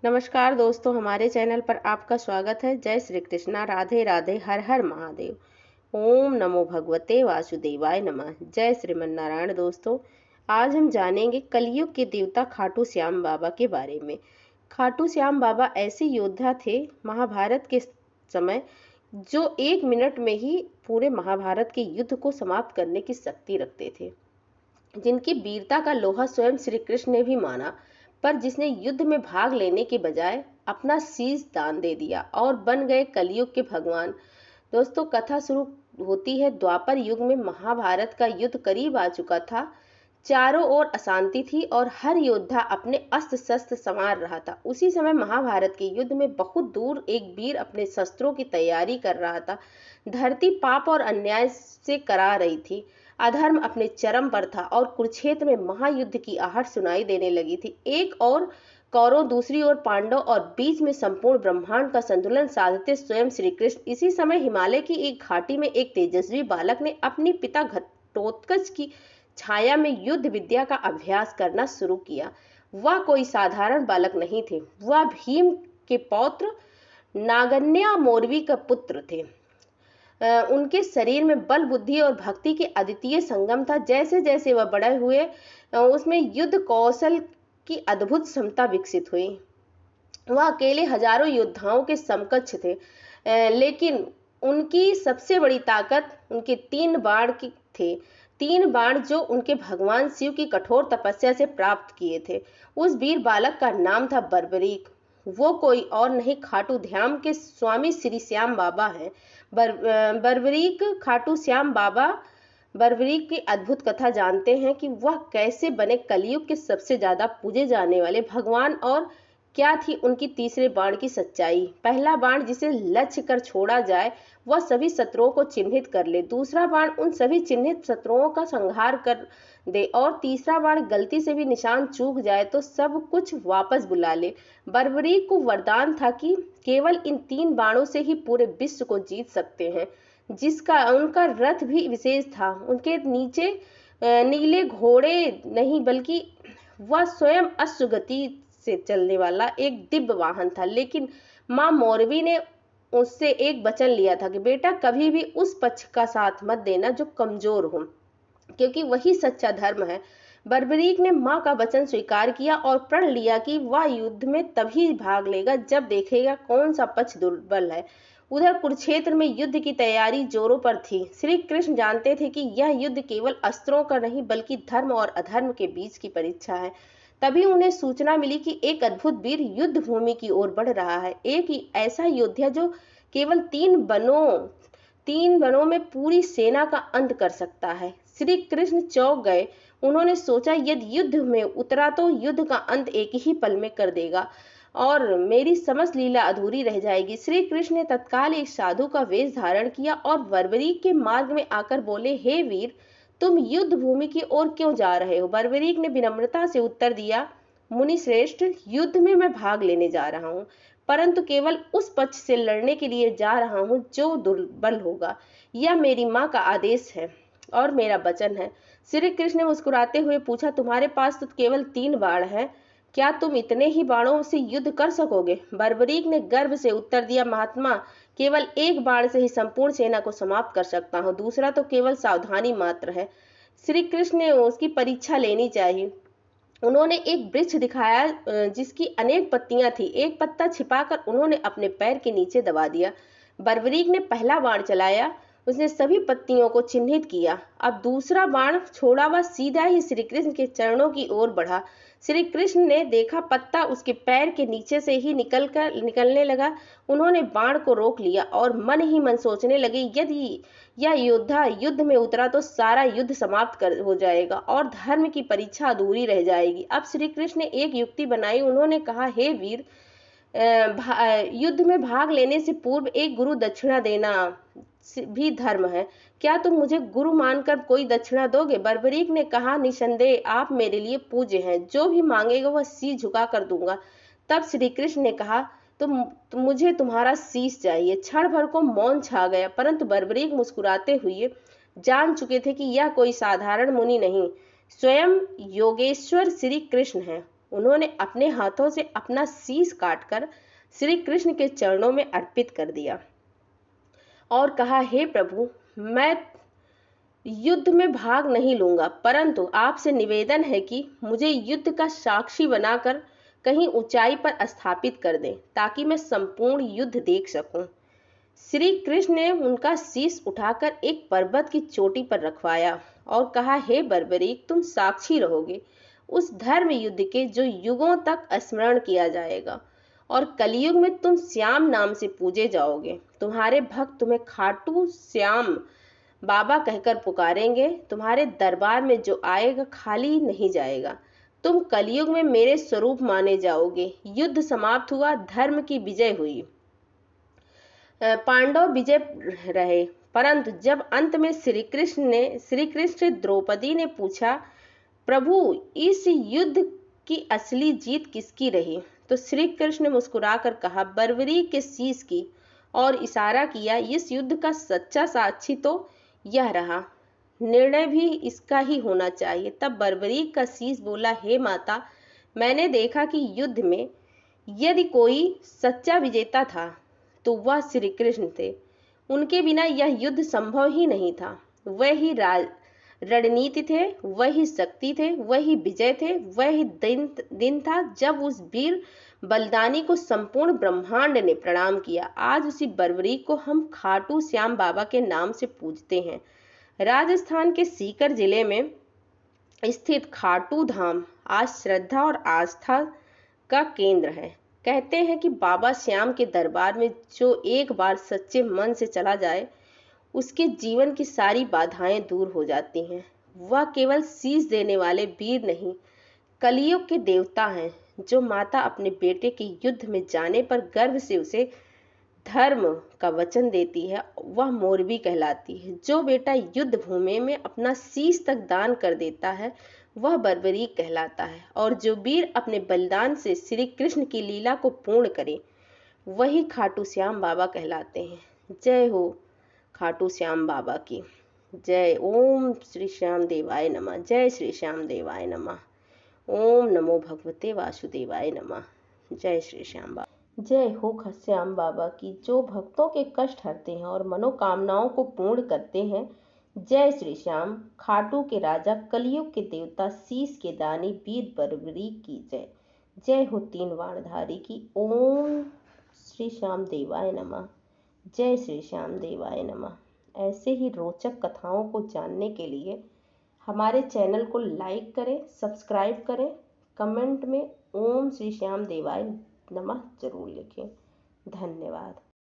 नमस्कार दोस्तों, हमारे चैनल पर आपका स्वागत है। जय श्री कृष्णा, राधे राधे, हर हर महादेव। ओम नमो भगवते वासुदेवाय नमः। जय श्रीमन नारायण। दोस्तों, आज हम जानेंगे कलयुग के देवता खाटू श्याम बाबा के बारे में। खाटू श्याम बाबा ऐसे योद्धा थे महाभारत के समय, जो 1 मिनट में ही पूरे महाभारत के युद्ध को समाप्त करने की शक्ति रखते थे, जिनकी वीरता का लोहा स्वयं श्री कृष्ण ने भी माना, पर जिसने युद्ध में भाग लेने के बजाय अपना शीश दान दे दिया और बन गए कलयुग के भगवान। दोस्तों, कथा शुरू होती है द्वापर युग में। महाभारत का युद्ध करीब आ चुका था। चारों ओर अशांति थी और हर योद्धा अपने अस्त्र शस्त्र संवार रहा था। उसी समय महाभारत के युद्ध में बहुत दूर एक वीर अपने शस्त्रों की तैयारी कर रहा था। धरती पाप और अन्याय से करा रही थी। अधर्म अपने चरम पर था और कुरुक्षेत्र में महायुद्ध की आहट सुनाई देने लगी थी। एक और कौरव, दूसरी ओर पांडव और बीच में संपूर्ण ब्रह्मांड का संतुलन साधते स्वयं श्री कृष्ण। इसी समय हिमालय की एक घाटी में एक तेजस्वी बालक ने अपनी पिता घटोत्कच की छाया में युद्ध विद्या का अभ्यास करना शुरू किया। वह कोई साधारण बालक नहीं थे, वह भीम के पौत्र नागन्या मौरवी का पुत्र थे। उनके शरीर में बल, बुद्धि और भक्ति के अद्वितीय संगम था। जैसे जैसे वह बड़े हुए, उसमें युद्ध कौशल की अद्भुत क्षमता विकसित हुई। वह अकेले हजारों योद्धाओं के समकक्ष थे, लेकिन उनकी सबसे बड़ी ताकत उनके 3 बाण की थे। 3 बाण जो उनके भगवान शिव की कठोर तपस्या से प्राप्त किए थे। उस वीर बालक का नाम था बर्बरीक। वो कोई और नहीं, खाटू धाम के स्वामी श्री श्याम बाबा हैं। बर्बरीक खाटू श्याम बाबा बर्बरीक की अद्भुत कथा जानते हैं कि वह कैसे बने कलयुग के सबसे ज्यादा पूजे जाने वाले भगवान, और क्या थी उनकी तीसरे बाण की सच्चाई। पहला बाण जिसे लक्ष्य कर छोड़ा जाए वह सभी शत्रुओं को चिन्हित कर ले, दूसरा बाण उन सभी चिन्हित शत्रुओं का संहार कर दे, और तीसरा बाण गलती से भी निशान चूक जाए तो सब कुछ वापस बुला ले। बर्बरीक को वरदान था कि केवल इन 3 बाणों से ही पूरे विश्व को जीत सकते हैं। जिसका उनका रथ भी विशेष था। उनके नीचे नीले घोड़े नहीं, बल्कि वह स्वयं अश्वगति से चलने वाला एक दिव्य वाहन था। लेकिन माँ मौरवी ने उससे एक वचन लिया था कि बेटा, कभी भी उस पक्ष का साथ मत देना जो कमजोर हो, क्योंकि वही सच्चा धर्म है। बर्बरीक ने माँ का वचन स्वीकार किया और प्रण लिया कि वह युद्ध में तभी भाग लेगा जब देखेगा कौन सा पक्ष दुर्बल है। उधर कुरुक्षेत्र में युद्ध की तैयारी जोरों पर थी। श्री कृष्ण जानते थे कि यह युद्ध केवल अस्त्रों का नहीं, बल्कि धर्म और अधर्म के बीच की परीक्षा है। तभी उन्हें सूचना मिली कि एक अद्भुत वीर युद्ध भूमि की ओर बढ़ रहा है। एक ऐसा योद्धा जो केवल 3 बनों में पूरी सेना का अंत कर सकता है। श्री कृष्ण चौंक गए। उन्होंने सोचा, यदि युद्ध में उतरा तो युद्ध का अंत एक ही पल में कर देगा और मेरी समस्त लीला अधूरी रह जाएगी। श्री कृष्ण ने तत्काल एक साधु का वेश धारण किया और बर्बरीक के मार्ग में आकर बोले, हे वीर, तुम युद्ध भूमि की ओर क्यों जा रहे हो? बर्बरीक ने विनम्रता से उत्तर दिया, मुनि श्रेष्ठ, युद्ध में मैं भाग लेने जा रहा हूँ, परंतु केवल उस पक्ष से लड़ने के लिए जा रहा हूँ जो दुर्बल होगा। यह मेरी माँ का आदेश है और मेरा वचन है। श्री कृष्ण ने मुस्कुराते हुए पूछा, तुम्हारे पास तो केवल 3 बाण हैं, क्या तुम इतने ही बाणों से युद्ध कर सकोगे? बर्बरीक ने गर्व से उत्तर दिया, महात्मा, केवल एक बाण से ही संपूर्ण सेना को समाप्त कर सकता हूँ, दूसरा तो केवल सावधानी मात्र है। श्री कृष्ण ने उसकी परीक्षा लेनी चाहिए। उन्होंने एक वृक्ष दिखाया जिसकी अनेक पत्तियां थी। एक पत्ता छिपाकर उन्होंने अपने पैर के नीचे दबा दिया। बर्बरीक ने पहला बाण चलाया, उसने सभी पत्तियों को चिन्हित किया। अब दूसरा बाण छोड़ा, वह सीधा ही श्री कृष्ण के चरणों की ओर बढ़ा। श्री कृष्ण ने देखा पत्ता उसके पैर के नीचे से ही निकलने लगा। उन्होंने बाण को रोक लिया और मन ही मन सोचने लगे, यदि यह योद्धा युद्ध में उतरा तो सारा युद्ध समाप्त हो जाएगा और धर्म की परीक्षा अधूरी रह जाएगी। अब श्री कृष्ण ने एक युक्ति बनाई। उन्होंने कहा, हे वीर, युद्ध में भाग लेने से पूर्व एक गुरु दक्षिणा देना भी धर्म है। क्या तुम मुझे गुरु मानकर कोई दक्षिणा दोगे? बर्बरीक ने कहा, निसंदेह आप मेरे लिए पूज्य हैं, जो भी मांगेगा वह शीश झुका कर दूंगा। तब श्री कृष्ण ने कहा, मुझे तुम्हारा शीश चाहिए। क्षण भर को मौन छा गया, परंतु बर्बरीक मुस्कुराते हुए जान चुके थे कि यह कोई साधारण मुनि नहीं, स्वयं योगेश्वर श्री कृष्ण है। उन्होंने अपने हाथों से अपना शीश काटकर श्री कृष्ण के चरणों में अर्पित कर दिया और कहा, हे प्रभु, मैं युद्ध में भाग नहीं लूंगा, परंतु आपसे निवेदन है कि मुझे युद्ध का साक्षी बनाकर कहीं ऊंचाई पर स्थापित कर दें, ताकि मैं संपूर्ण युद्ध देख सकूं। श्री कृष्ण ने उनका शीश उठाकर एक पर्वत की चोटी पर रखवाया और कहा, हे बर्बरीक, तुम साक्षी रहोगे उस धर्म युद्ध के जो युगों तक स्मरण किया जाएगा, और कलयुग में तुम श्याम नाम से पूजे जाओगे। तुम्हारे भक्त तुम्हें खाटू श्याम बाबा कहकर पुकारेंगे। तुम्हारे दरबार में जो आएगा खाली नहीं जाएगा। तुम कलयुग में मेरे स्वरूप माने जाओगे। युद्ध समाप्त हुआ, धर्म की विजय हुई, पांडव विजय रहे। परंतु जब अंत में श्री कृष्ण द्रौपदी ने पूछा, प्रभु, इस युद्ध की असली जीत किसकी रही? तो श्री कृष्ण ने मुस्कुराकर कहा, बर्बरी के शीश की, और इशारा किया, इस युद्ध का सच्चा साक्षी तो यह रहा, निर्णय भी इसका ही होना चाहिए। तब बर्बरीक का शीश बोला, हे माता, मैंने देखा कि युद्ध में यदि कोई सच्चा विजेता था तो वह श्री कृष्ण थे। उनके बिना यह युद्ध संभव ही नहीं था। वही रणनीति थे, वही शक्ति थे, वही विजय थे। वही दिन था जब उस वीर बलिदानी को संपूर्ण ब्रह्मांड ने प्रणाम किया। आज उसी बर्बरीक को हम खाटू श्याम बाबा के नाम से पूजते हैं। राजस्थान के सीकर जिले में स्थित खाटू धाम आज श्रद्धा और आस्था का केंद्र है। कहते हैं कि बाबा श्याम के दरबार में जो एक बार सच्चे मन से चला जाए, उसके जीवन की सारी बाधाएं दूर हो जाती हैं। वह केवल शीश देने वाले वीर नहीं, कलयुग के देवता हैं। जो माता अपने बेटे के युद्ध में जाने पर गर्व से उसे धर्म का वचन देती है, वह मोरबी कहलाती है। जो बेटा युद्ध भूमि में अपना शीश तक दान कर देता है, वह बर्बरीक कहलाता है। और जो वीर अपने बलिदान से श्री कृष्ण की लीला को पूर्ण करे, वही खाटू श्याम बाबा कहलाते हैं। जय हो खाटू श्याम बाबा की जय। ओम श्री श्याम देवाय नमः। जय श्री श्याम देवाय नमः। ओम नमो भगवते वासुदेवाय नमः। जय श्री श्याम बाबा। जय हो श्याम बाबा की, जो भक्तों के कष्ट हरते हैं और मनोकामनाओं को पूर्ण करते हैं। जय श्री श्याम। खाटू के राजा, कलयुग के देवता, शीश के दानी वीर बर्बरीक की जय। जय हो तीन वाणधारी की। ओम श्री श्याम देवाय नमः। जय श्री श्याम देवाय नमः। ऐसे ही रोचक कथाओं को जानने के लिए हमारे चैनल को लाइक करें, सब्सक्राइब करें, कमेंट में ओम श्री श्याम देवाय नमः जरूर लिखें। धन्यवाद।